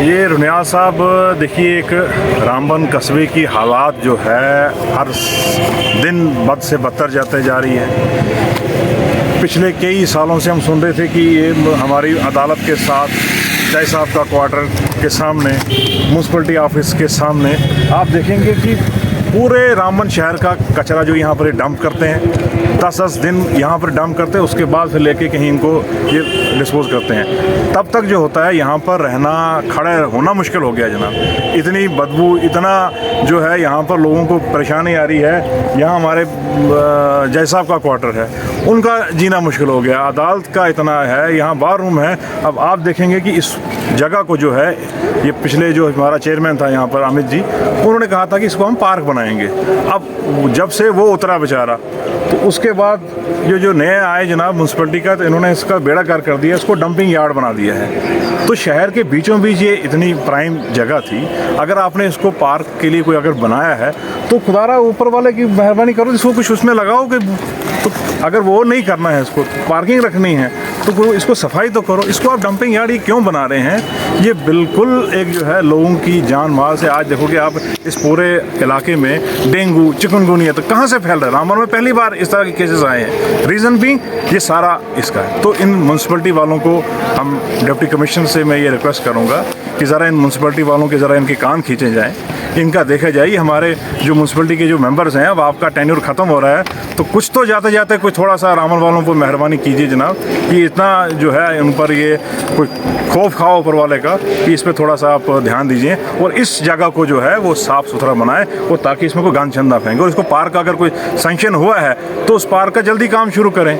ये रुनियाल साहब देखिए, एक रामबन कस्बे की हालात जो है हर दिन बद से बदतर जाते जा रही है। पिछले कई सालों से हम सुन रहे थे कि ये हमारी अदालत के साथ जय साहब का क्वार्टर के सामने, म्यूनसिपलिटी ऑफिस के सामने आप देखेंगे कि पूरे रामबन शहर का कचरा जो यहाँ पर डंप करते हैं, 10-10 दिन यहाँ पर डंप करते हैं, उसके बाद फिर लेके कहीं इनको ये डिस्पोज करते हैं। तब तक जो होता है यहाँ पर रहना, खड़े होना मुश्किल हो गया जनाब। इतनी बदबू, इतना जो है यहाँ पर लोगों को परेशानी आ रही है। यहाँ हमारे जय साहब का क्वार्टर है, उनका जीना मुश्किल हो गया। अदालत का इतना है, यहाँ बार रूम है। अब आप देखेंगे कि इस जगह को जो है, ये पिछले जो हमारा चेयरमैन था यहाँ पर अमित जी, उन्होंने कहा था कि इसको हम पार्क बनाएंगे। अब जब से वो उतरा बेचारा, तो उसके बाद ये जो नए आए जनाब म्यूनसिपलिटी का, तो इन्होंने इसका बेड़ा गर्क कर दिया, इसको डंपिंग यार्ड बना दिया है। तो शहर के बीचों बीच ये इतनी प्राइम जगह थी, अगर आपने इसको पार्क के लिए कोई अगर बनाया है तो खुदारा ऊपर वाले की मेहरबानी करो, इसको कुछ उसमें लगाओ कि तो अगर वो नहीं करना है, इसको पार्किंग रखनी है तो इसको सफाई तो करो। इसको आप डंपिंग यार्ड ये क्यों बना रहे हैं? ये बिल्कुल एक जो है लोगों की जान माल से, आज देखोगे आप इस पूरे इलाके में डेंगू, चिकनगुनिया तो कहाँ से फैल रहा है। रामबन में पहली बार इस तरह के केसेस आए हैं। रीज़न भी ये सारा इसका है। तो इन म्यूनसिपलिटी वालों को हम डिप्टी कमिश्नर से मैं ये रिक्वेस्ट करूँगा कि ज़रा इन म्यूनसिपलिटी वालों के ज़रा इनके कान खींचे जाएँ, इनका देखा जाए। हमारे जो म्यूनसिपलिटी के जो मेंबर्स हैं, अब आपका टेन्योर ख़त्म हो रहा है, तो कुछ तो जाते जाते कोई थोड़ा सा रामबन वालों को मेहरबानी कीजिए जनाब, कि इतना जो है उन पर ये कोई खौफ खाओ ऊपर वाले का, कि इस पर थोड़ा सा आप ध्यान दीजिए और इस जगह को जो है वो साफ़ सुथरा बनाए, और ताकि इसमें कोई गंद चंदा फेंके। और इसको पार्क अगर कोई सैंक्शन हुआ है तो उस पार्क का जल्दी काम शुरू करें।